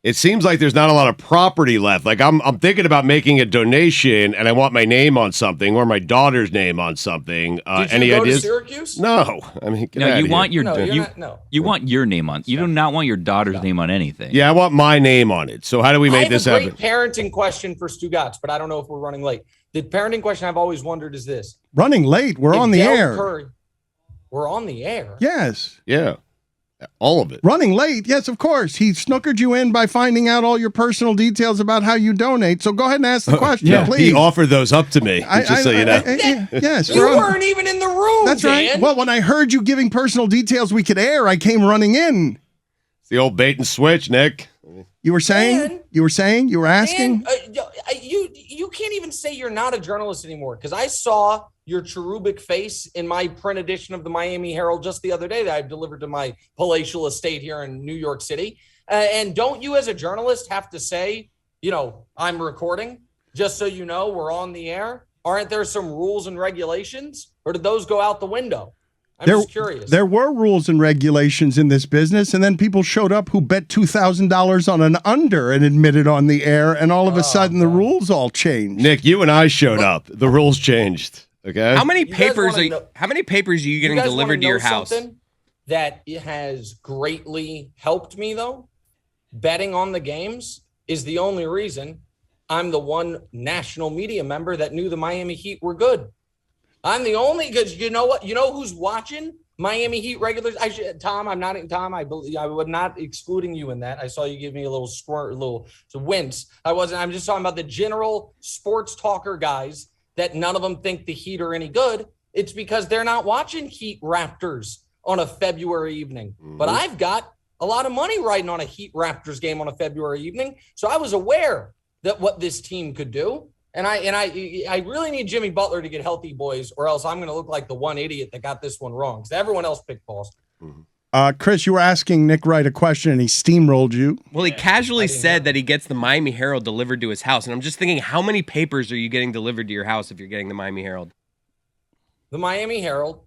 it seems like there's not a lot of property left. Like I'm thinking about making a donation, and I want my name on something or my daughter's name on something. Did you any go ideas? to Syracuse? No, I mean, you want your you want your name on. You do not want your daughter's name on anything. Yeah, I want my name on it. So how do we make this happen? I have a great parenting question for Stugotz, but I don't know if we're running late. The parenting question I've always wondered is this: running late? We're on the air. We're on the air. Yes. Yeah. All of it. Running late, yes, of course. He snookered you in by finding out all your personal details about how you donate. So go ahead and ask the question, please. He offered those up to me, just so you know. Yes. You weren't even in the room, That's Dan. right. Well, when I heard you giving personal details we could air, I came running in. It's the old bait and switch, Nick. You were saying? Dan, you were asking? Dan, you can't even say you're not a journalist anymore, because I saw your cherubic face in my print edition of the Miami Herald just the other day that I've delivered to my palatial estate here in New York City. And don't you as a journalist have to say, I'm recording, just so you know we're on the air? Aren't there some rules and regulations, or did those go out the window? I'm just curious. There were rules and regulations in this business, and then people showed up who bet $2,000 on an under and admitted on the air, and all of a sudden the rules all changed. Nick, you and I showed up. The rules changed. Okay. How many papers are you getting delivered to your house? That has greatly helped me, though. Betting on the games is the only reason I'm the one national media member that knew the Miami Heat were good. I'm the only, because you know what? You know who's watching Miami Heat regulars? Tom, I believe I was not excluding you in that. I saw you give me a little squirt, wince. I'm just talking about the general sports talker guys that none of them think the Heat are any good. It's because they're not watching Heat Raptors on a February evening. Mm-hmm. But I've got a lot of money riding on a Heat Raptors game on a February evening. So I was aware that what this team could do. And I really need Jimmy Butler to get healthy, boys, or else I'm going to look like the one idiot that got this one wrong, because everyone else picked Boston. Mm-hmm. Chris, you were asking Nick Wright a question, and he steamrolled you. Well, he casually said that he gets the Miami Herald delivered to his house, and I'm just thinking, how many papers are you getting delivered to your house if you're getting the Miami Herald? The Miami Herald,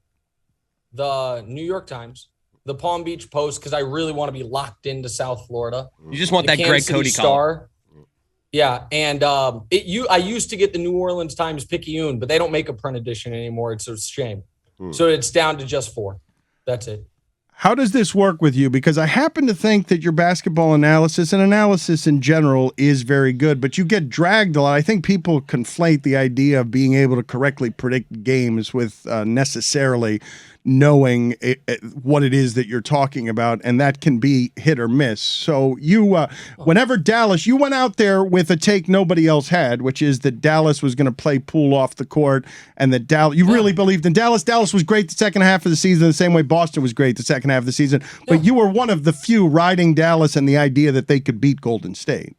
the New York Times, the Palm Beach Post, because I really want to be locked into South Florida. You just want that Greg Cody column. Yeah, and I used to get the New Orleans Times Picayune, but they don't make a print edition anymore. It's a shame. So it's down to just 4. That's it. How does this work with you? Because I happen to think that your basketball analysis and analysis in general is very good, but you get dragged a lot. I think people conflate the idea of being able to correctly predict games with necessarily knowing what it is that you're talking about, and that can be hit or miss. So you, whenever Dallas, you went out there with a take nobody else had, which is that Dallas was going to play Poole off the court, and that you really believed in Dallas. Dallas was great the second half of the season, the same way Boston was great the second half of the season. But you were one of the few riding Dallas and the idea that they could beat Golden State.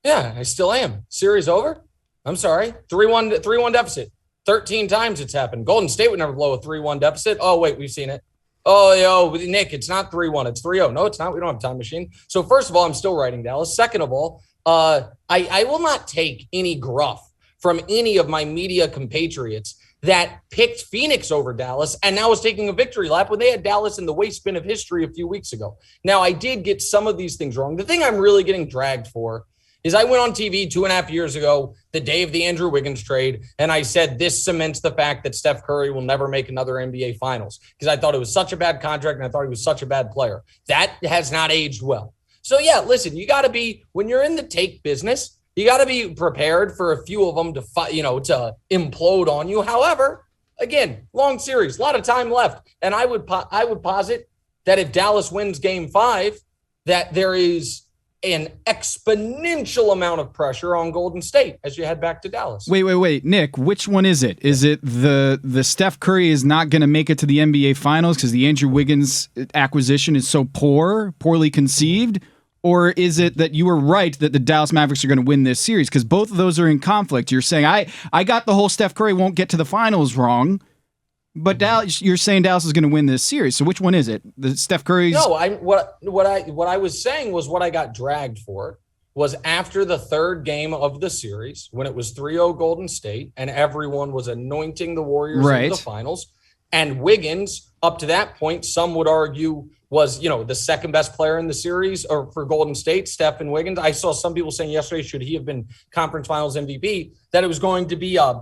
Yeah, I still am. Series over? I'm sorry. 3-1 deficit. 13 times it's happened. Golden State would never blow a 3-1 deficit. Oh, wait, we've seen it. Oh, Nick, it's not 3-1. It's 3-0. No, it's not. We don't have a time machine. So first of all, I'm still writing Dallas. Second of all, I will not take any gruff from any of my media compatriots that picked Phoenix over Dallas and now is taking a victory lap when they had Dallas in the waste bin of history a few weeks ago. Now, I did get some of these things wrong. The thing I'm really getting dragged for is I went on TV 2.5 years ago, the day of the Andrew Wiggins trade, and I said this cements the fact that Steph Curry will never make another NBA Finals, because I thought it was such a bad contract and I thought he was such a bad player. That has not aged well. So yeah, listen, you got to be, when you're in the take business, you got to be prepared for a few of them to implode on you. However, again, long series, a lot of time left, and I would posit that if Dallas wins Game 5, that there is an exponential amount of pressure on Golden State as you head back to Dallas. Wait, Nick, which one is it? Is it the Steph Curry is not going to make it to the NBA Finals because the Andrew Wiggins acquisition is so poorly conceived? Or is it that you were right that the Dallas Mavericks are going to win this series? Because both of those are in conflict. You're saying, I got the whole Steph Curry won't get to the finals wrong, but Dallas, you're saying Dallas is going to win this series. So which one is it? The Steph Curry's? No, what I was saying was what I got dragged for was after the third game of the series, when it was 3-0 Golden State and everyone was anointing the Warriors in the finals, And Wiggins, up to that point, some would argue was, the second best player in the series or for Golden State, Steph and Wiggins. I saw some people saying yesterday, should he have been conference finals MVP, that it was going to be a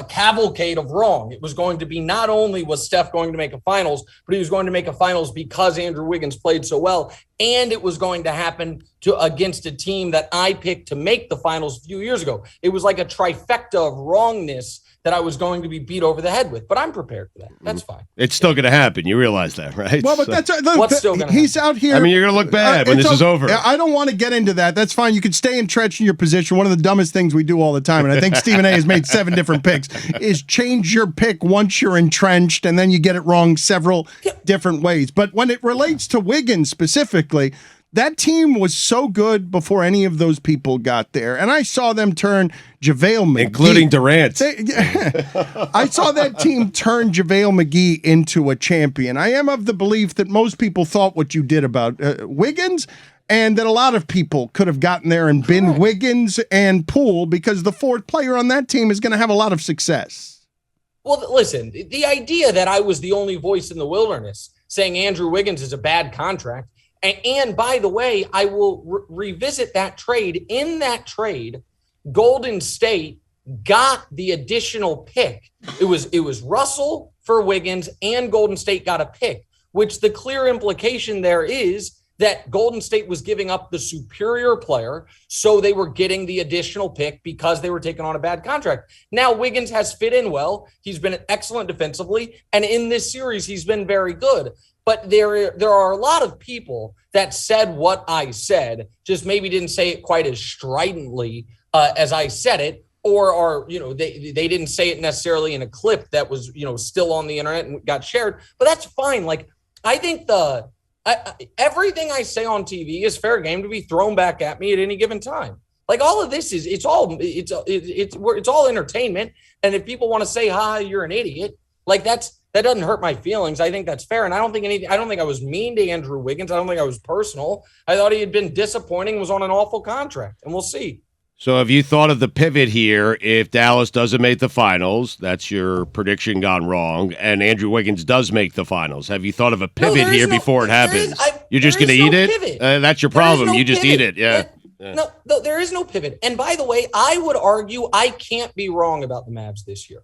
cavalcade of wrong. It was going to be not only was Steph going to make a finals, but he was going to make a finals because Andrew Wiggins played so well. And it was going to happen against a team that I picked to make the finals a few years ago. It was like a trifecta of wrongness that I was going to be beat over the head with, but I'm prepared for that. That's fine. It's still going to happen. You realize that, right? Well, but that's what's still going to he's happen? Out here. I mean, you're going to look bad when this is over. I don't want to get into that. That's fine. You can stay entrenched in your position. One of the dumbest things we do all the time, and I think Stephen A has made 7 different picks, is change your pick once you're entrenched, and then you get it wrong several different ways. But when it relates to Wiggins specifically, that team was so good before any of those people got there. And I saw them turn JaVale McGee. Including Durant. I saw that team turn JaVale McGee into a champion. I am of the belief that most people thought what you did about Wiggins, and that a lot of people could have gotten there and been Wiggins and Poole, because the fourth player on that team is going to have a lot of success. Well, listen, the idea that I was the only voice in the wilderness saying Andrew Wiggins is a bad contract. And by the way, I will revisit that trade. In that trade, Golden State got the additional pick. It was Russell for Wiggins, and Golden State got a pick, which the clear implication there is that Golden State was giving up the superior player, so they were getting the additional pick because they were taking on a bad contract. Now, Wiggins has fit in well. He's been excellent defensively, and in this series, he's been very good. But there are a lot of people that said what I said, just maybe didn't say it quite as stridently as I said it, or they didn't say it necessarily in a clip that was still on the internet and got shared. But that's fine. Like, I think everything I say on TV is fair game to be thrown back at me at any given time. Like, all of this is it's all entertainment. And if people want to say, you're an idiot, like that doesn't hurt my feelings. I think that's fair. And I don't think I was mean to Andrew Wiggins. I don't think I was personal. I thought he had been disappointing, was on an awful contract, and we'll see. So have you thought of the pivot here if Dallas doesn't make the finals? That's your prediction gone wrong. And Andrew Wiggins does make the finals. Have you thought of a pivot here before it happens? You're just going to eat it? That's your problem. You just eat it. Yeah. No, there is no pivot. And by the way, I would argue I can't be wrong about the Mavs this year.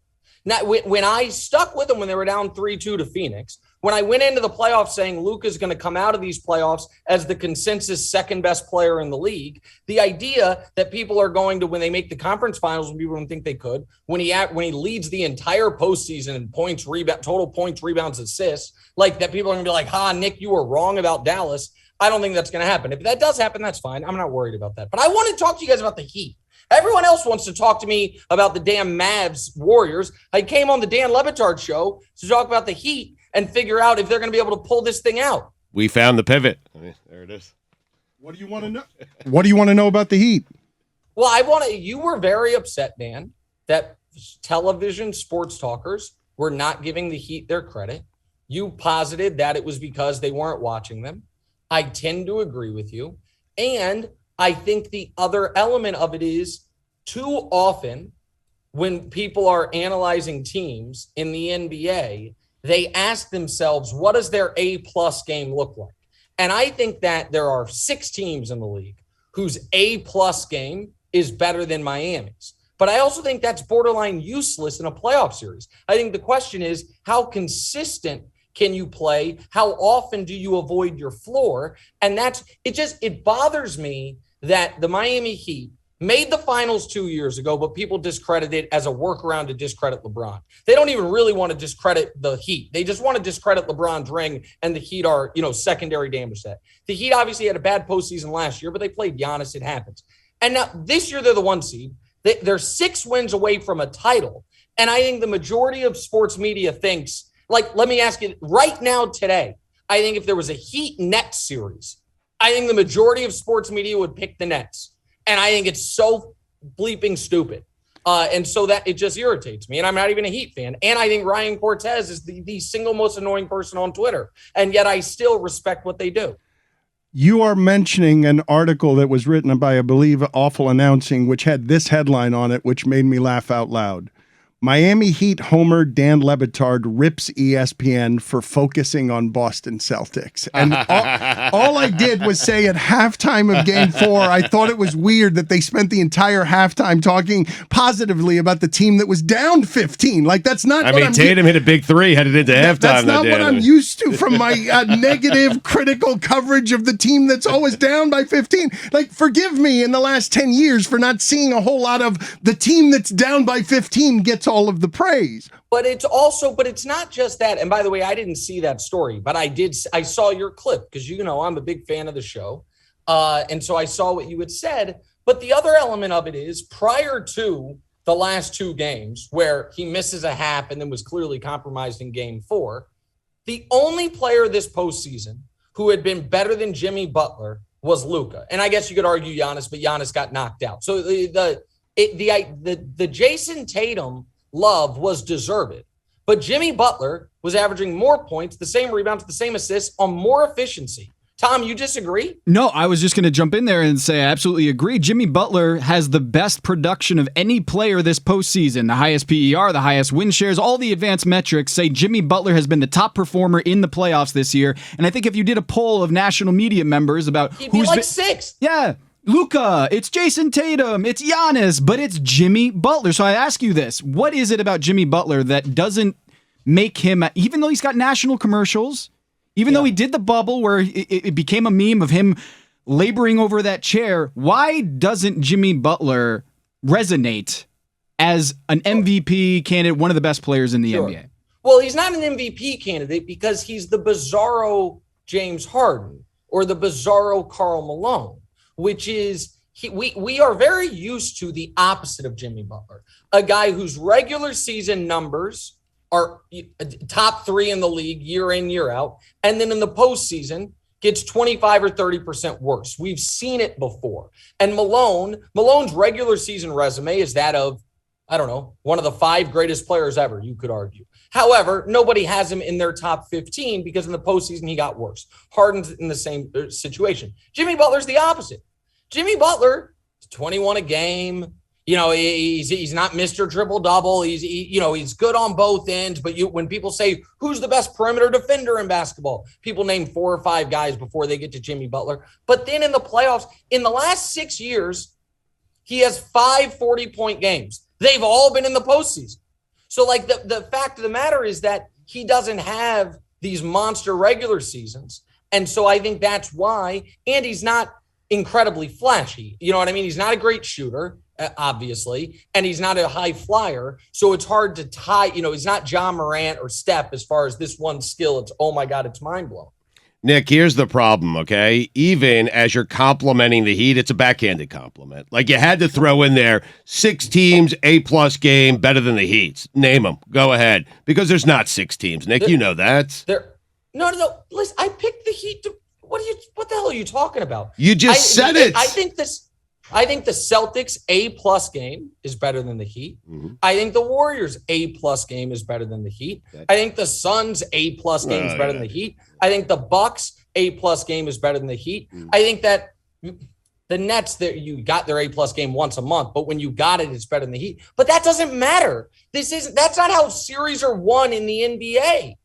Now, when I stuck with them when they were down 3-2 to Phoenix, when I went into the playoffs saying Luka's going to come out of these playoffs as the consensus second best player in the league, the idea that people are going to, when they make the conference finals, when people don't think they could, when he leads the entire postseason in points, total points, rebounds, assists, like that, people are going to be like, Nick, you were wrong about Dallas. I don't think that's going to happen. If that does happen, that's fine. I'm not worried about that. But I want to talk to you guys about the Heat. Everyone else wants to talk to me about the damn Mavs Warriors. I came on the Dan Le Batard Show to talk about the Heat and figure out if they're going to be able to pull this thing out. We found the pivot. There it is. What do you want to know? What do you want to know about the Heat? Well, you were very upset, Dan, that television sports talkers were not giving the Heat their credit. You posited that it was because they weren't watching them. I tend to agree with you. And I think the other element of it is, too often when people are analyzing teams in the NBA, they ask themselves, what does their A-plus game look like? And I think that there are 6 teams in the league whose A-plus game is better than Miami's. But I also think that's borderline useless in a playoff series. I think the question is, how consistent can you play? How often do you avoid your floor? And it bothers me that the Miami Heat made the finals 2 years ago, but people discredit it as a workaround to discredit LeBron. They don't even really want to discredit the Heat. They just want to discredit LeBron's ring, and the Heat are, secondary damage set. The Heat obviously had a bad postseason last year, but they played Giannis. It happens. And now this year they're the 1 seed. They're 6 wins away from a title. And I think the majority of sports media thinks, let me ask you right now today, I think if there was a Heat-Nets series, I think the majority of sports media would pick the Nets. And I think it's so bleeping stupid. And so that it just irritates me. And I'm not even a Heat fan. And I think Ryan Cortez is the single most annoying person on Twitter. And yet I still respect what they do. You are mentioning an article that was written by, I believe, Awful Announcing, which had this headline on it, which made me laugh out loud. Miami Heat homer Dan Le Batard rips ESPN for focusing on Boston Celtics. And all I did was say at halftime of Game 4, I thought it was weird that they spent the entire halftime talking positively about the team that was down 15. Like, that's not Tatum hit a big three headed into halftime. That's not what I'm used to from my negative, critical coverage of the team that's always down by 15. Like, forgive me in the last 10 years for not seeing a whole lot of the team that's down by 15 gets all of the praise. But it's not just that. And by the way, I didn't see that story, but I saw your clip because, I'm a big fan of the show. And so I saw what you had said. But the other element of it is prior to the last two games where he misses a half and then was clearly compromised in Game 4, the only player this postseason who had been better than Jimmy Butler was Luka. And I guess you could argue Giannis, but Giannis got knocked out. So the Jason Tatum love was deserved, but Jimmy Butler was averaging more points, the same rebounds, the same assists on more efficiency. Tom, you disagree? No, I was just going to jump in there and say I absolutely agree. Jimmy Butler has the best production of any player this postseason. The highest PER, the highest win shares, all the advanced metrics say Jimmy Butler has been the top performer in the playoffs this year. And I think if you did a poll of national media members about he'd be like sixth. Yeah. Luka, it's Jason Tatum, it's Giannis, but it's Jimmy Butler. So I ask you this, what is it about Jimmy Butler that doesn't make him, even though he's got national commercials, even though he did the bubble where it became a meme of him laboring over that chair, why doesn't Jimmy Butler resonate as an MVP candidate, one of the best players in the NBA? Well, he's not an MVP candidate because he's the bizarro James Harden or the bizarro Karl Malone, which is we are very used to the opposite of Jimmy Butler, a guy whose regular season numbers are top 3 in the league year in, year out, and then in the postseason gets 25 or 30% worse. We've seen it before. And Malone's regular season resume is that of, I don't know, one of the 5 greatest players ever, you could argue. However, nobody has him in their top 15 because in the postseason he got worse. Harden's in the same situation. Jimmy Butler's the opposite. Jimmy Butler is 21 a game. He's not Mr. Triple-Double. He's good on both ends. But when people say, who's the best perimeter defender in basketball, people name 4 or 5 guys before they get to Jimmy Butler. But then in the playoffs, in the last 6 years, he has 5 40-point games. They've all been in the postseason. So, like, the fact of the matter is that he doesn't have these monster regular seasons. And so I think that's why. And he's not incredibly flashy. You know what I mean? He's not a great shooter, obviously, and he's not a high flyer. So it's hard to tie, he's not John Morant or Steph as far as this one skill. It's, oh my God, it's mind blowing. Nick, here's the problem, okay? Even as you're complimenting the Heat, it's a backhanded compliment. Like, you had to throw in there 6 teams, A+ game, better than the Heat's. Name them. Go ahead. Because there's not 6 teams, Nick. You know that. No. Listen, I picked the Heat to, what the hell are you talking about? You just said it. I think the Celtics A+ game is better than the Heat. Mm-hmm. I think the Warriors A+ game is better than the Heat. Okay. I think the Suns A+ game is better than the Heat. I think the Bucks A+ game is better than the Heat. Mm-hmm. I think that the Nets, you got their A+ game once a month, but when you got it, it's better than the Heat. But that doesn't matter. That's not how series are won in the NBA.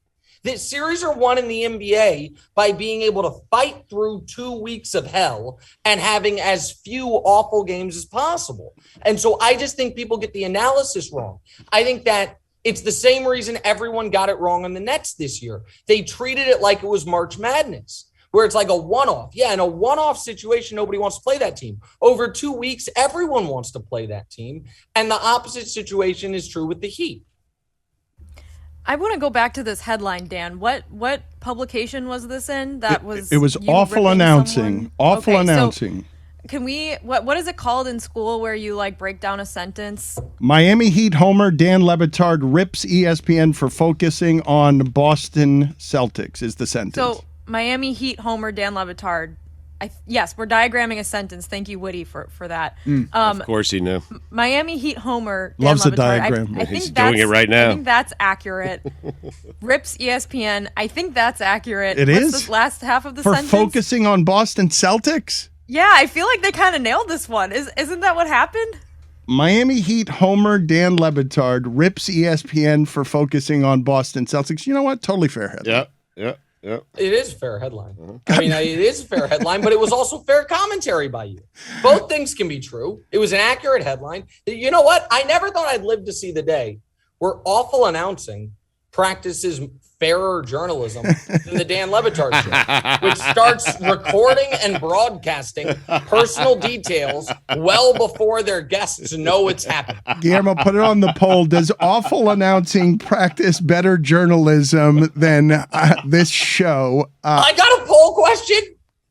The series are won in the NBA by being able to fight through 2 weeks of hell and having as few awful games as possible. And so I just think people get the analysis wrong. I think that it's the same reason everyone got it wrong on the Nets this year. They treated it like it was March Madness, where it's like a one-off. Yeah, in a one-off situation, nobody wants to play that team. Over 2 weeks, everyone wants to play that team. And the opposite situation is true with the Heat. I want to go back to this headline, Dan. What publication was this in? It was Awful Announcing. Awful Announcing. So can we? What is it called in school where you like break down a sentence? Miami Heat homer Dan Le Batard rips ESPN for focusing on Boston Celtics is the sentence. So Miami Heat homer Dan Le Batard. Yes, we're diagramming a sentence. Thank you, Woody, for that. Of course he knew. Miami Heat homer. Dan Loves Le a Batard. diagram. I He's doing it right now. I think that's accurate. Rips ESPN. I think that's accurate. It What's is? this last half of the for sentence? focusing on Boston Celtics? Yeah, I feel like they kind of nailed this one. Isn't that what happened? Miami Heat homer Dan Le Batard rips ESPN for focusing on Boston Celtics. You know what? Totally fair headline. Yeah. It is a fair headline. I mean, it is a fair headline, but it was also fair commentary by you. Both things can be true. It was an accurate headline. You know what? I never thought I'd live to see the day where awful announcing practices fairer journalism than the Dan Le Batard Show, which starts recording and broadcasting personal details well before their guests know it's happened. Guillermo, put it on the poll. Does awful announcing practice better journalism than this show? I got a poll question.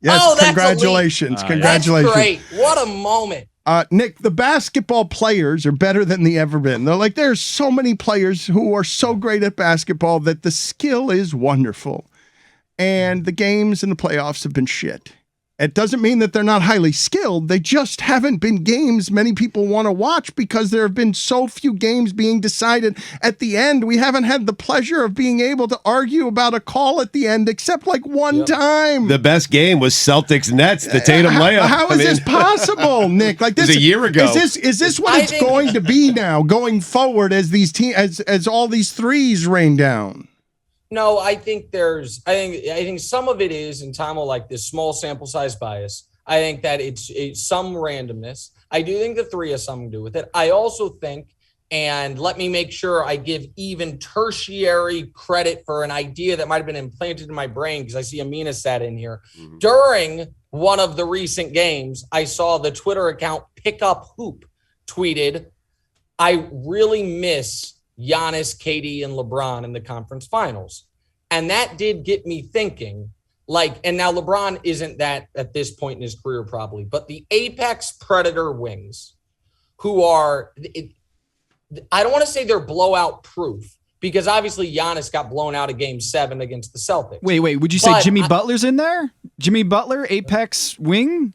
Yes, that's congratulations. elite. Congratulations. That's great. What a moment. Nick, the basketball players are better than they ever been. They're like, there's so many players who are so great at basketball that the skill is wonderful. And the games and the playoffs have been shit. It doesn't mean that they're not highly skilled. They just haven't been games many people want to watch because there have been so few games being decided at the end. We haven't had the pleasure of being able to argue about a call at the end except like one time. The best game was Celtics Nets, the Tatum layup. How is this possible, Nick? Like this was a year ago. Is this what it's going to be now going forward as these as all these threes rain down? No, I think some of it is, and Tom will like this small sample size bias. I think that it's some randomness. I do think the three has something to do with it. I also think, and let me make sure I give even tertiary credit for an idea that might have been implanted in my brain because I see Amina sat in here. Mm-hmm. During one of the recent games, I saw the Twitter account Pick Up Hoop tweeted, "I really miss Giannis, KD, and LeBron in the conference finals." And that did get me thinking, and now LeBron isn't that at this point in his career probably, but the apex predator wings who are, I don't want to say they're blowout proof because obviously Giannis got blown out of game 7 against the Celtics. Wait, would you say Jimmy Butler's in there? Jimmy Butler, apex wing?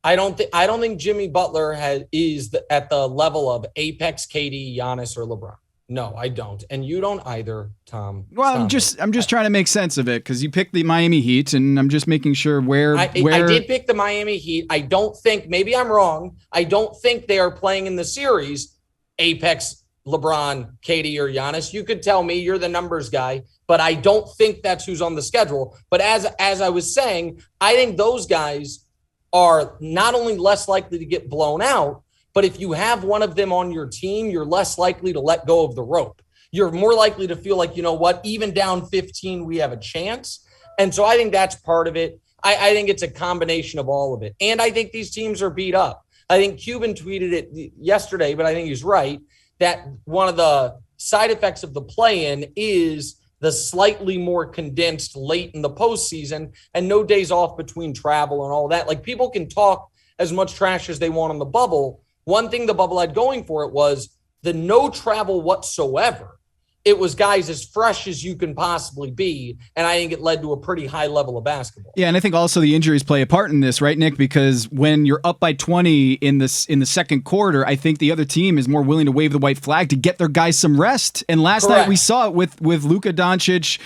I don't think Jimmy Butler is at the level of apex KD, Giannis, or LeBron. No, I don't, and you don't either, Tom. Well, I'm just trying to make sense of it because you picked the Miami Heat, and I'm just making sure where I did pick the Miami Heat. I don't think, maybe I'm wrong. I don't think they are playing in the series apex LeBron, KD, or Giannis. You could tell me, you're the numbers guy, but I don't think that's who's on the schedule. But as I was saying, I think those guys are not only less likely to get blown out, but if you have one of them on your team, you're less likely to let go of the rope. You're more likely to feel like, you know what, even down 15, we have a chance. And so I think that's part of it. I think it's a combination of all of it. And I think these teams are beat up. I think Cuban tweeted it yesterday, but I think he's right, that one of the side effects of the play-in is the slightly more condensed late in the postseason and no days off between travel and all that. Like, people can talk as much trash as they want on the bubble. One thing the bubble had going for it was the no travel whatsoever. It was guys as fresh as you can possibly be, and I think it led to a pretty high level of basketball. Yeah, and I think also the injuries play a part in this, right, Nick? Because when you're up by 20 in the second quarter, I think the other team is more willing to wave the white flag to get their guys some rest. And last night we saw it with Luka Doncic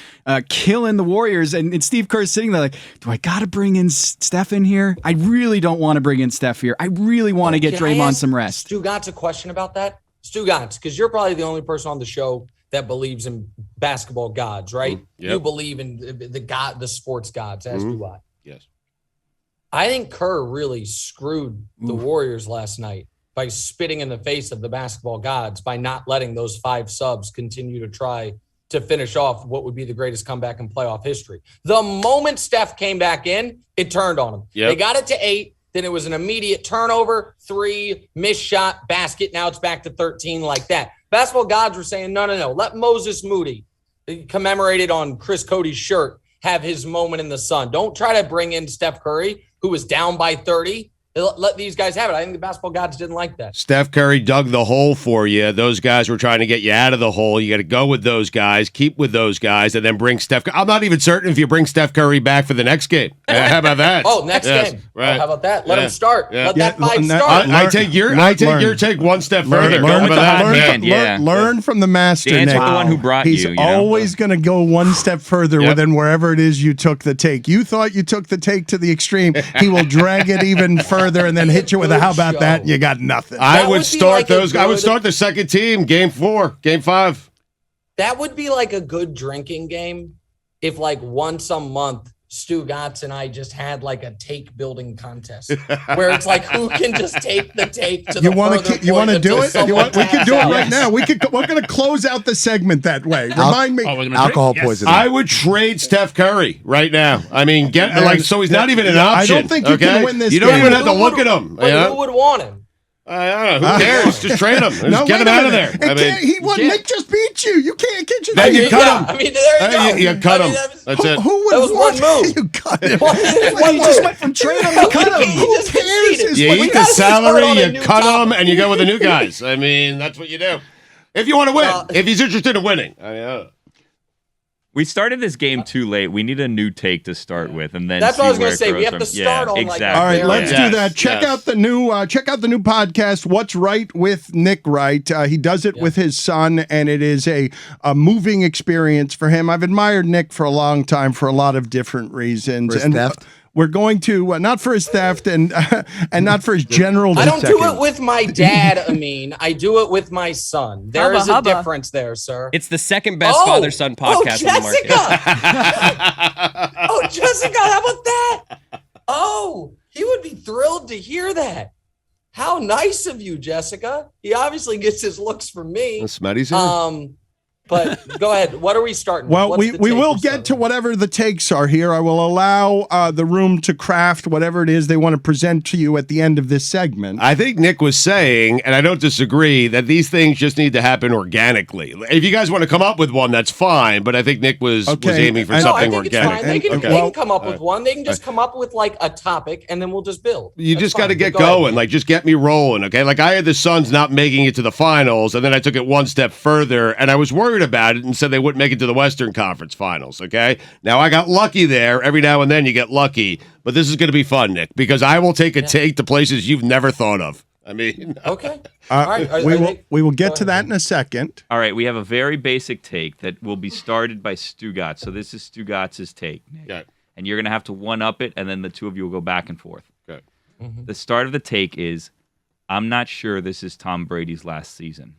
killing the Warriors, and Steve Kerr sitting there like, do I got to bring in Steph in here? I really don't want to bring in Steph here. I really want to get Draymond some rest. Stugotz a question about that? Stugotz, because you're probably the only person on the show that believes in basketball gods, right? Yep. You believe in the sports gods, as do I. Yes. I think Kerr really screwed the Warriors last night by spitting in the face of the basketball gods by not letting those 5 subs continue to try to finish off what would be the greatest comeback in playoff history. The moment Steph came back in, it turned on him. Yep. They got it to 8. Then it was an immediate turnover, 3, missed shot, basket. Now it's back to 13 like that. Basketball gods were saying, no. Let Moses Moody, commemorated on Chris Cody's shirt, have his moment in the sun. Don't try to bring in Steph Curry, who was down by 30. Let these guys have it. I think the basketball gods didn't like that. Steph Curry dug the hole for you. Those guys were trying to get you out of the hole. You got to go with those guys, keep with those guys, and then bring Steph. I'm not even certain if you bring Steph Curry back for the next game. How about that? Next game. Right. How about that? Let him start. Yeah. Let that 5 start. I take your take one step further. Learn from the master. Dan's Nick. the one who brought He's you. always going to go one step further than wherever it is you took the take. You thought you took the take to the extreme. He will drag it even further. further and then hit you with a how about that? And you got nothing. I would start I would start the second team, game 4, game 5. That would be like a good drinking game if like once a month Stugotz and I just had like a take building contest where it's like who can just take the take to the You want to do it? We can do it right now. We're going to close out the segment that way. Remind me. Alcohol poisoning. I would trade Steph Curry right now. I mean, so he's not even an option. I don't think you can win this You don't game. even have to look at him. But who would want him? I don't know. Who cares? Just trade him. Just get him out of there. Nick just beat you. You can't get you. Then you cut him. I mean, there you go. You cut him. That's it. Who would That was one move. You cut him. You just went from trade him to cut him. Who cares? You eat the salary, you cut him, and you go with the new guys. I mean, that's what you do. If you want to win. If he's interested in winning. I mean, We started this game too late. We need a new take to start with, and then that's see what I was where going to it say. grows We have from. to start on exactly. like all right, let's Yes, do that. Check out the new podcast, What's Right with Nick Wright. He does it with his son, and it is a moving experience for him. I've admired Nick for a long time for a lot of different reasons. For his theft? We're going to not for his theft and not for his general. I don't do it with my dad, Amin. I do it with my son. There is a difference there, sir. It's the second best father-son podcast on the market. Jessica, how about that? Oh, he would be thrilled to hear that. How nice of you, Jessica. He obviously gets his looks from me. Smetty's here. But go ahead. What are we starting? Well, we will get to whatever the takes are here. I will allow the room to craft whatever it is they want to present to you at the end of this segment. I think Nick was saying, and I don't disagree, that these things just need to happen organically. If you guys want to come up with one, that's fine. But I think Nick was aiming for something organic. They can come up with one. They can just come up with like a topic, and then we'll just build. You just got to get going. Like, just get me rolling, okay? Like, I had the Suns not making it to the finals, and then I took it one step further, and I was worried about it and said they wouldn't make it to the Western Conference Finals, okay? Now, I got lucky there. Every now and then you get lucky. But this is going to be fun, Nick, because I will take a take to places you've never thought of. I mean... Okay. All right. We will get to that in a second. All right, we have a very basic take that will be started by Stugotz. So this is Stugotz's take, Nick. Okay. And you're going to have to one-up it, and then the two of you will go back and forth. Okay. Mm-hmm. The start of the take is, I'm not sure this is Tom Brady's last season.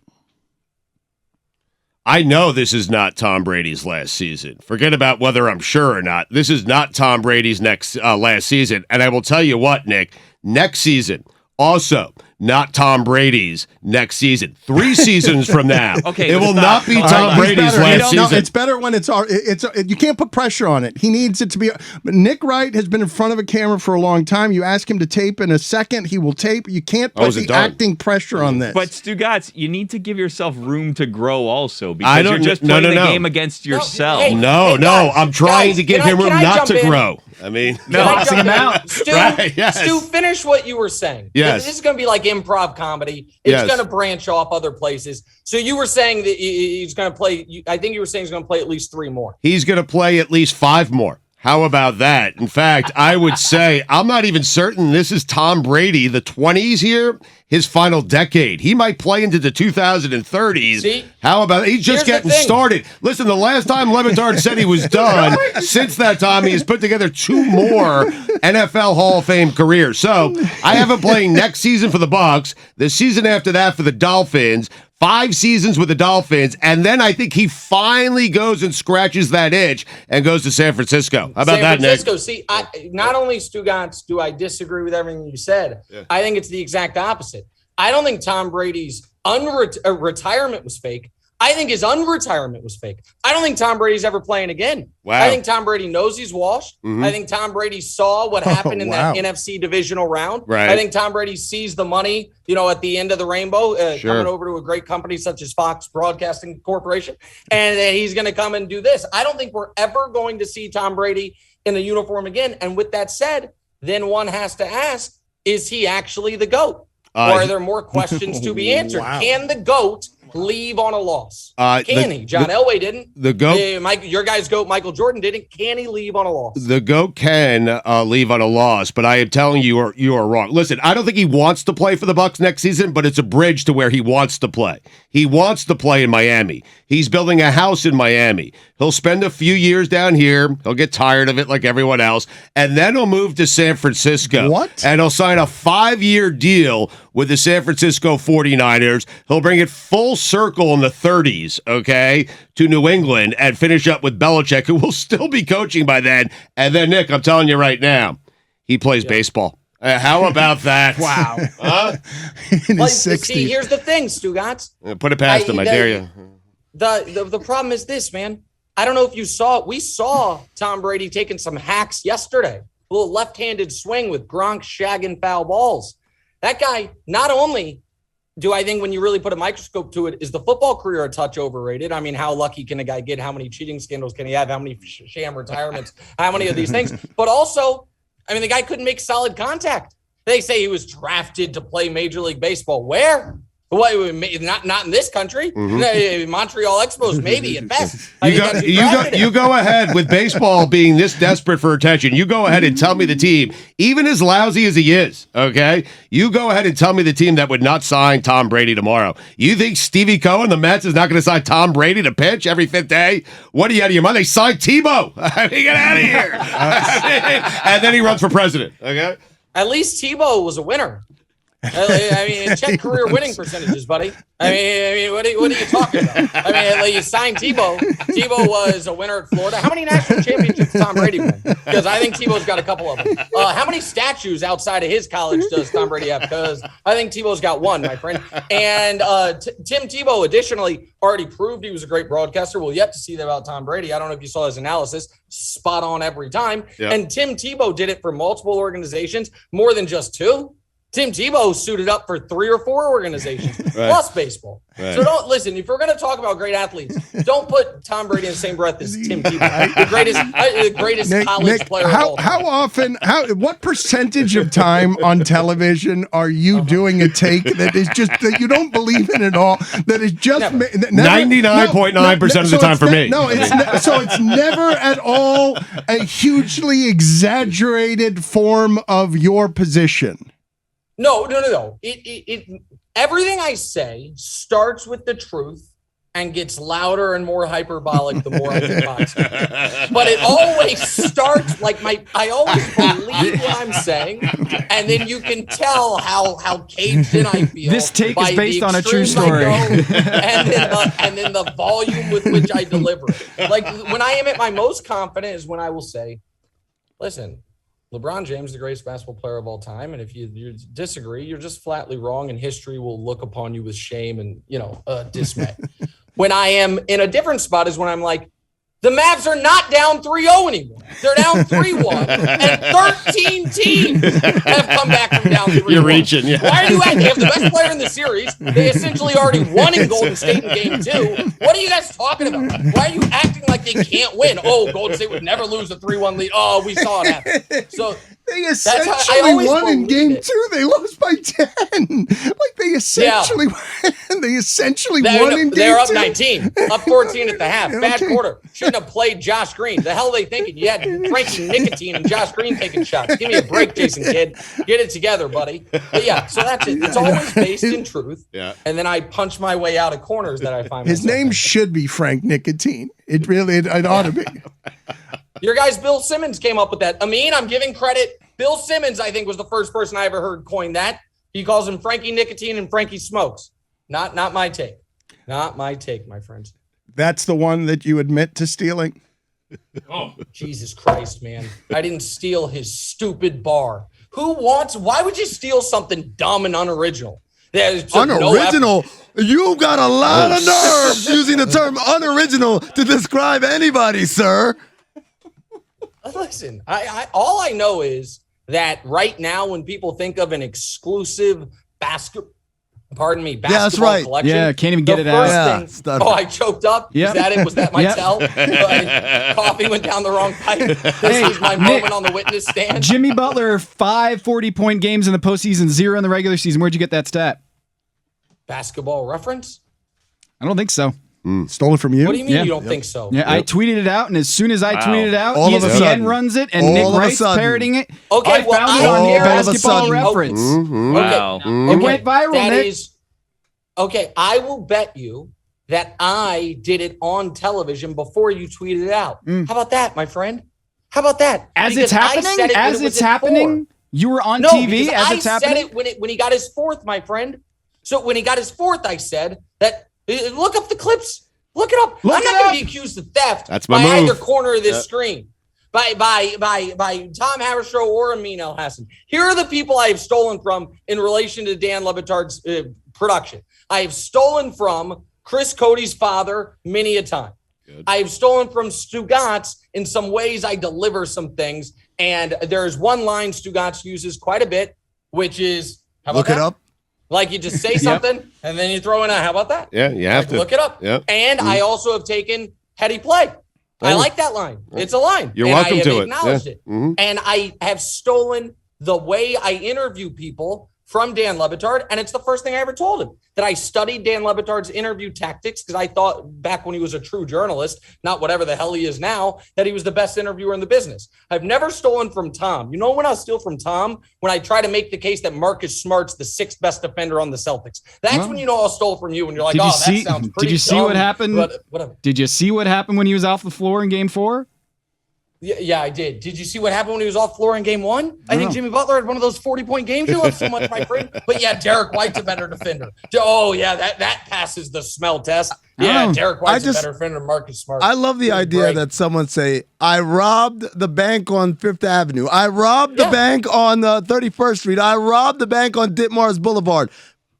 I know this is not Tom Brady's last season. Forget about whether I'm sure or not. This is not Tom Brady's last season. And I will tell you what, Nick, next season, also not Tom Brady's next season. 3 seasons from now, it will not be Tom Brady's last season. No, it's better when it's you can't put pressure on it. He needs it to be. Nick Wright has been in front of a camera for a long time. You ask him to tape in a second, he will tape. You can't put the acting pressure on this. But Stugotz, you need to give yourself room to grow also, because you're just playing the game against yourself. I'm trying to give him room not to grow. I mean, boxing him out. Stu, finish what you were saying. Yes. This is going to be like improv comedy. It's going to branch off other places. So you were saying that he's going to play, I think you were saying he's going to play at least 3 more. He's going to play at least 5 more. How about that? In fact, I would say I'm not even certain this is Tom Brady, the 20s here, his final decade. He might play into the 2030s. See? How about he's just getting started. Listen, the last time Le Batard said he was done, since that time he has put together 2 more NFL Hall of Fame careers. So I have him playing next season for the Bucs, the season after that for the Dolphins, 5 seasons with the Dolphins, and then I think he finally goes and scratches that itch and goes to San Francisco. How about that, Nick? See, not only, Stugotz, do I disagree with everything you said, I think it's the exact opposite. I don't think Tom Brady's retirement was fake. I think his unretirement was fake. I don't think Tom Brady's ever playing again. Wow. I think Tom Brady knows he's washed. Mm-hmm. I think Tom Brady saw what happened in that NFC divisional round. Right. I think Tom Brady sees the money, at the end of the rainbow, coming over to a great company such as Fox Broadcasting Corporation, and he's going to come and do this. I don't think we're ever going to see Tom Brady in the uniform again. And with that said, then one has to ask, is he actually the GOAT? Or are there more questions to be answered? Wow. Can the GOAT leave on a loss? Can he? John Elway didn't. The GOAT, your guy's GOAT, Michael Jordan didn't. Can he leave on a loss? The GOAT can leave on a loss, but I am telling you, you are wrong. Listen, I don't think he wants to play for the Bucs next season, but it's a bridge to where he wants to play. He wants to play in Miami. He's building a house in Miami. He'll spend a few years down here. He'll get tired of it like everyone else. And then he'll move to San Francisco. What? And he'll sign a 5-year deal with the San Francisco 49ers. He'll bring it full circle in the 30s, okay, to New England and finish up with Belichick, who will still be coaching by then. And then, Nick, I'm telling you right now, he plays baseball. How about that? Wow. In his 60s. See, here's the thing, Stugotz. Put it past him, I dare you. The problem is this, man. I don't know if you saw it. We saw Tom Brady taking some hacks yesterday. A little left-handed swing with Gronk shagging foul balls. That guy, not only do I think when you really put a microscope to it, is the football career a touch overrated? I mean, how lucky can a guy get? How many cheating scandals can he have? How many sham retirements? How many of these things? But also, I mean, the guy couldn't make solid contact. They say he was drafted to play Major League Baseball. Where? What, not in this country. Montreal Expos, maybe at best. You go ahead with baseball being this desperate for attention. You go ahead and tell me the team, even as lousy as he is, okay? You go ahead and tell me the team that would not sign Tom Brady tomorrow. You think Stevie Cohen, the Mets, is not going to sign Tom Brady to pitch every 5th day? What are you out of your mind? They signed Tebow. I mean, get out of here. And then he runs for president, okay? At least Tebow was a winner. I mean, check career winning percentages, buddy. I mean, what are you talking about? I mean, you signed Tebow. Tebow was a winner at Florida. How many national championships did Tom Brady win? Because I think Tebow's got a couple of them. How many statues outside of his college does Tom Brady have? Because I think Tebow's got one, my friend. And Tim Tebow, additionally, already proved he was a great broadcaster. We'll yet to see that about Tom Brady. I don't know if you saw his analysis. Spot on every time. Yep. And Tim Tebow did it for multiple organizations, more than just 2. Tim Tebow suited up for 3 or 4 organizations, plus baseball. Right. So don't listen. If we're going to talk about great athletes, don't put Tom Brady in the same breath as Tim Tebow, the greatest college player of all time. What percentage of time on television are you doing a take that is just that you don't believe in at all? That is just 99.9% of the time for me. No, so it's never at all a hugely exaggerated form of your position. No. Everything I say starts with the truth and gets louder and more hyperbolic the more I think about it. But it always starts like I always believe what I'm saying, and then you can tell how caged in I feel. This take is based on a true story. And then the volume with which I deliver it. Like when I am at my most confident is when I will say, listen, LeBron James is the greatest basketball player of all time, and if you disagree, you're just flatly wrong, and history will look upon you with shame and dismay. When I am in a different spot is when I'm like, the Mavs are not down 3-0 anymore. They're down 3-1, and 13 teams have come back from down 3-1. You're reaching, yeah. Why are you acting? They have the best player in the series. They essentially already won in Golden State in Game 2. What are you guys talking about? Why are you acting like they can't win? Oh, Golden State would never lose a 3-1 lead. Oh, we saw it happen. So they essentially won in Game 2. They lost by 10. Like they essentially won in Game 2. They're up 19, up 14 at the half. Bad quarter. Shouldn't have played Josh Green. The hell are they thinking? You had Frankie Nicotine and Josh Green taking shots. Give me a break, Jason Kidd. Get it together, buddy. But yeah, so that's it. It's always based in truth. Yeah. And then I punch my way out of corners that I find his name should be Frank Nicotine. It ought to be. Your guys, Bill Simmons came up with that. Amin, I'm giving credit. Bill Simmons, I think, was the first person I ever heard coin that. He calls him Frankie Nicotine and Frankie Smokes. Not my take. Not my take, my friends. That's the one that you admit to stealing? Oh, Jesus Christ, man. I didn't steal his stupid bar. Why would you steal something dumb and unoriginal? Unoriginal? You got a lot of nerve using the term unoriginal to describe anybody, sir. Listen, all I know is that right now when people think of an exclusive basketball that's right. collection. Yeah, can't even get it out. I choked up. Yep. Is that it? Was that my tell? Coffee went down the wrong pipe. This is my moment on the witness stand. Jimmy Butler, 5 40-point games in the postseason, 0 in the regular season. Where'd you get that stat? Basketball Reference? I don't think so. Stole it from you? What do you mean you don't think so? Yeah, I tweeted it out, and as soon as I tweeted it out, ESPN runs it, and Nick Wright's parroting it. Okay, I found it on Basketball Reference. Wow. It went viral, Nick. Okay, I will bet you that I did it on television before you tweeted it out. How about that, my friend? How about that? As it's happening, you were on TV as it's happening? I said it when he got his fourth, my friend. So when he got his fourth, I said that, look up the clips. Look it up. I'm not going to be accused of theft by either corner of this screen. By Tom Haberstroh or Amin El-Hassan. Here are the people I have stolen from in relation to Dan Le Batard's production. I have stolen from Chris Cody's father many a time. Good. I have stolen from Stugotz in some ways. I deliver some things. And there's one line Stugotz uses quite a bit, which is, how about look it up. Like you just say something and then you throw in a, how about that? Yeah, you have to. Look it up. Yep. And I also have taken heady play. I like that line. It's a line. You're welcome to it. Acknowledged it. Mm-hmm. And I have stolen the way I interview people from Dan Le Batard, and it's the first thing I ever told him, that I studied Dan Le Batard's interview tactics because I thought back when he was a true journalist, not whatever the hell he is now, that he was the best interviewer in the business. I've never stolen from Tom. You know when I'll steal from Tom? When I try to make the case that Marcus Smart's the sixth best defender on the Celtics. That's when you know I'll stole from you, when you're like, that sounds pretty Did you see dumb, what happened? Whatever. Did you see what happened when he was off the floor in Game 4? Yeah, I did. Did you see what happened when he was off floor in Game 1? I think Jimmy Butler had one of those 40-point games. You love so much, my friend. But yeah, Derek White's a better defender. Oh yeah, that passes the smell test. Yeah, Derek White's a better defender than Marcus Smart. I love the idea that someone say, I robbed the bank on Fifth Avenue. I robbed the bank on 31st Street. I robbed the bank on Ditmars Boulevard.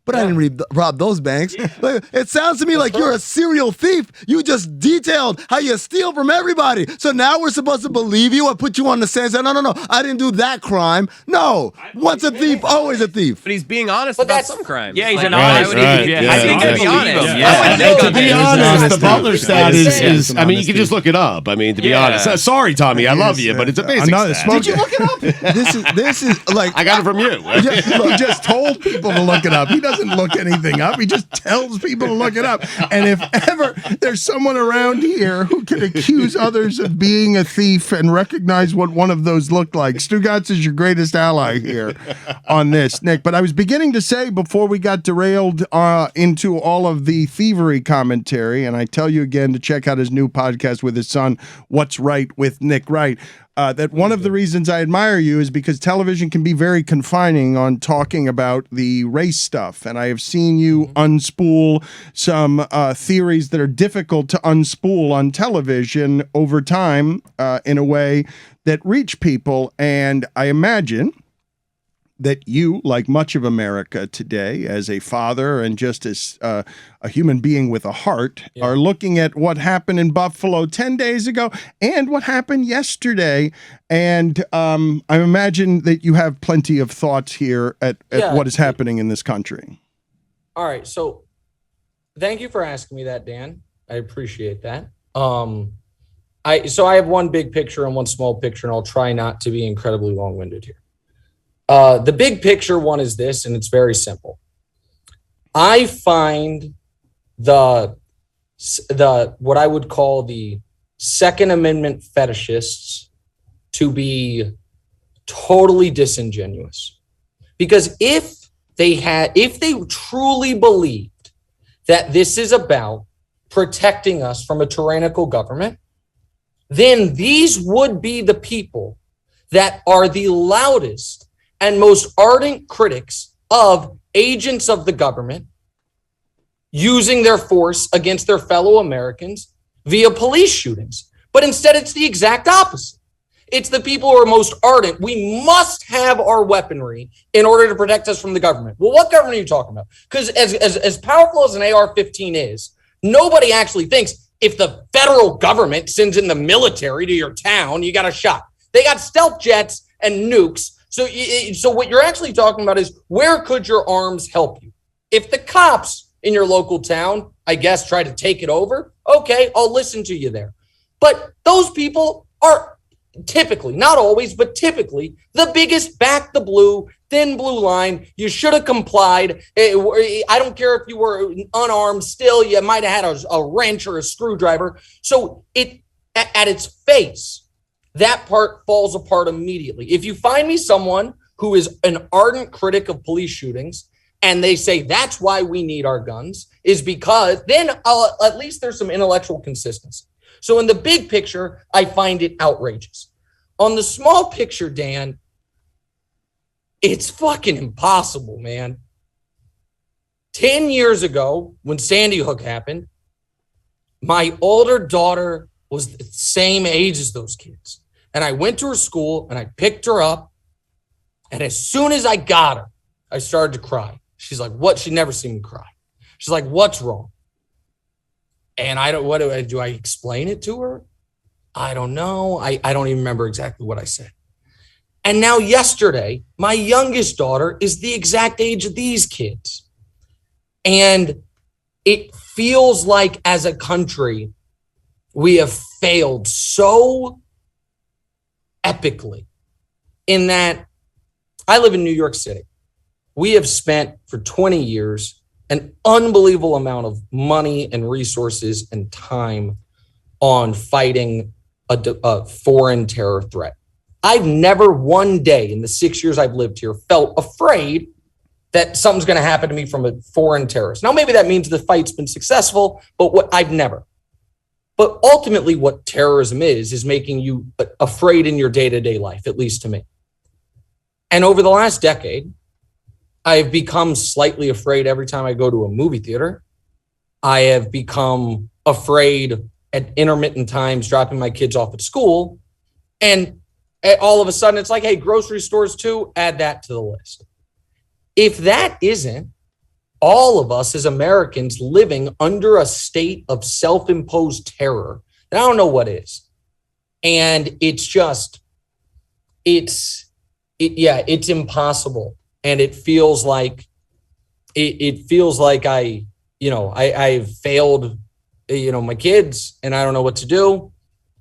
But I didn't rob those banks. It sounds to me like you're a serial thief. You just detailed how you steal from everybody. So now we're supposed to believe you or put you on the stand and say, no, I didn't do that crime. No. Once a thief, always a thief. But he's being honest about some crimes. Yeah, he's an honest thief. I think to be honest. To be honest, the Butler stat is I mean, you can just look it up. I mean, to be honest. Sorry, Tommy, I love you, but it's a basic stat. Did you look it up? This is like, I got it from you. He just told people to look it up. He doesn't look anything up. He just tells people to look it up. And if ever there's someone around here who can accuse others of being a thief and recognize what one of those looked like, Stugotz is your greatest ally here on this, Nick. But I was beginning to say before we got derailed into all of the thievery commentary, and I tell you again to check out his new podcast with his son, What's Right with Nick Wright. That one of the reasons I admire you is because television can be very confining on talking about the race stuff. And I have seen you unspool some theories that are difficult to unspool on television over time in a way that reach people. And I imagine that you, like much of America today, as a father and just as a human being with a heart, are looking at what happened in Buffalo 10 days ago and what happened yesterday. And I imagine that you have plenty of thoughts here at what is happening in this country. All right. So thank you for asking me that, Dan. I appreciate that. I have one big picture and one small picture, and I'll try not to be incredibly long-winded here. The big picture one is this, and it's very simple. I find the what I would call the Second Amendment fetishists to be totally disingenuous. Because if they truly believed that this is about protecting us from a tyrannical government, then these would be the people that are the loudest and most ardent critics of agents of the government using their force against their fellow Americans via police shootings. But instead, it's the exact opposite. It's the people who are most ardent. We must have our weaponry in order to protect us from the government. Well, what government are you talking about? Because as powerful as an AR-15 is, nobody actually thinks if the federal government sends in the military to your town, you got a shot. They got stealth jets and nukes. So what you're actually talking about is, where could your arms help you? If the cops in your local town, I guess, try to take it over, okay, I'll listen to you there. But those people are typically, not always, but typically the biggest back the blue, thin blue line. You should have complied. I don't care if you were unarmed, still you might have had a wrench or a screwdriver. So at its face, that part falls apart immediately. If you find me someone who is an ardent critic of police shootings And they say that's why we need our guns, is because then at least there's some intellectual consistency. So in the big picture, I find it outrageous. On the small picture, Dan, it's fucking impossible, man. 10 years ago, when Sandy Hook happened, my older daughter was the same age as those kids. And I went to her school and I picked her up. And as soon as I got her, I started to cry. She's like, what? She'd never seen me cry. She's like, what's wrong? And do I explain it to her? I don't know. I don't even remember exactly what I said. And now yesterday, my youngest daughter is the exact age of these kids. And it feels like as a country, we have failed so epically in that I live in New York City. We have spent for 20 years an unbelievable amount of money and resources and time on fighting a foreign terror threat. I've never one day in the 6 years I've lived here felt afraid that something's going to happen to me from a foreign terrorist. Now, maybe that means the fight's been successful, but I've never. But ultimately what terrorism is making you afraid in your day-to-day life, at least to me. And over the last decade, I've become slightly afraid every time I go to a movie theater. I have become afraid at intermittent times dropping my kids off at school. And all of a sudden it's like, hey, grocery stores too, add that to the list. If that isn't all of us as Americans living under a state of self-imposed terror, then I don't know what is. And it's impossible. And it feels like I've failed, my kids, and I don't know what to do.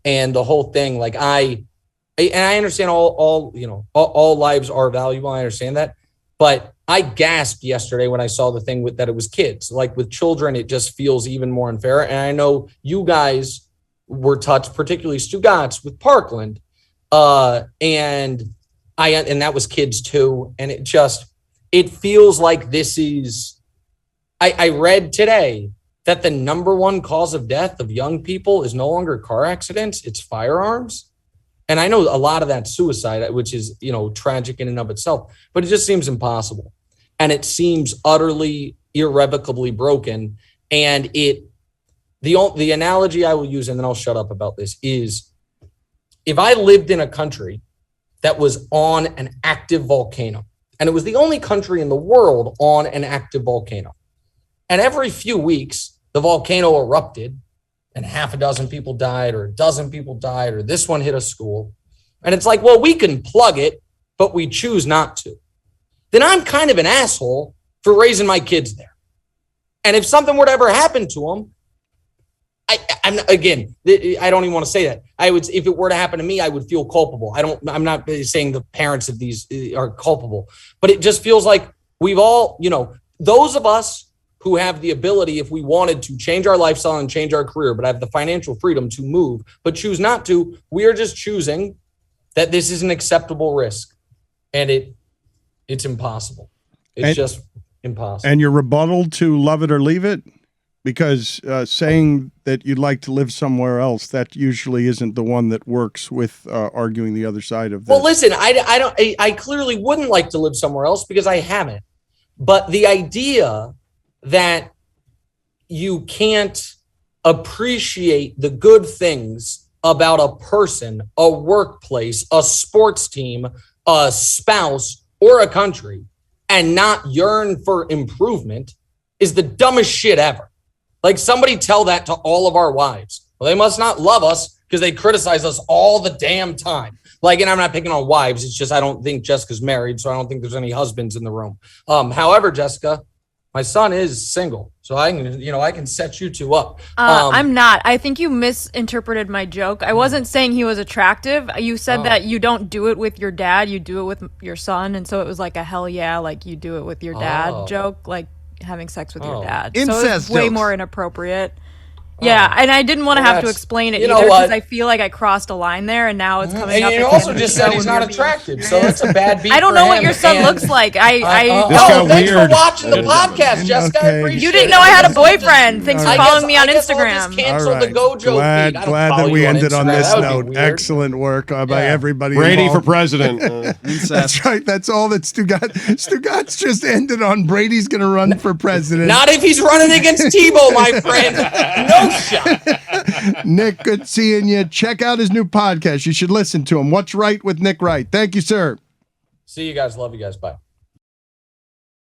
And the whole thing, like I understand all lives are valuable. I understand that, but I gasped yesterday when I saw the thing that it was kids. Like with children, it just feels even more unfair. And I know you guys were touched, particularly Stugotz with Parkland, and that was kids too. And it feels like this is, I read today that the number one cause of death of young people is no longer car accidents, it's firearms. And I know a lot of that's suicide, which is, tragic in and of itself, but it just seems impossible. And it seems utterly irrevocably broken. And the analogy I will use, and then I'll shut up about this, is if I lived in a country that was on an active volcano, and it was the only country in the world on an active volcano, and every few weeks the volcano erupted and half a dozen people died, or a dozen people died, or this one hit a school, and it's like, well, we can plug it, but we choose not to, then I'm kind of an asshole for raising my kids there. And if something were to ever happen to them, I don't even want to say that. If it were to happen to me, I would feel culpable. I'm not saying the parents of these are culpable, but it just feels like we've all, those of us who have the ability, if we wanted to change our lifestyle and change our career, but have the financial freedom to move, but choose not to, we are just choosing that this is an acceptable risk. And it's impossible. It's just impossible. And your rebuttal to love it or leave it? Because saying that you'd like to live somewhere else, that usually isn't the one that works with arguing the other side of this. Well, listen, I clearly wouldn't like to live somewhere else because I haven't. But the idea that you can't appreciate the good things about a person, a workplace, a sports team, a spouse, or a country, and not yearn for improvement is the dumbest shit ever. Like, somebody tell that to all of our wives. Well, they must not love us because they criticize us all the damn time. Like, and I'm not picking on wives. It's just I don't think Jessica's married, so I don't think there's any husbands in the room. However, Jessica, my son is single, so I can set you two up. I'm not. I think you misinterpreted my joke. I wasn't saying he was attractive. You said that you don't do it with your dad, you do it with your son, and so it was like a hell yeah, like you do it with your dad joke, like having sex with your dad. Incest so it was way jokes. more inappropriate. Yeah, and I didn't want to have to explain it either because I feel like I crossed a line there, and now it's coming up. And you also just said he's not attractive, so that's a bad beat. I don't know what your son looks like. Thanks for watching the podcast, Jessica. I appreciate you didn't know I had a boyfriend. Thanks for following me on Instagram. Cancel the Gojo glad that we ended on this note. Excellent work by everybody. Brady involved. for president. That's right. That's all that Stugotz just ended on. Brady's going to run for president. Not if he's running against Tebow, my friend. No shot. Nick, good seeing you. Check out his new podcast. You should listen to him. What's Right with Nick Wright. Thank you, sir. See you guys. Love you guys. Bye.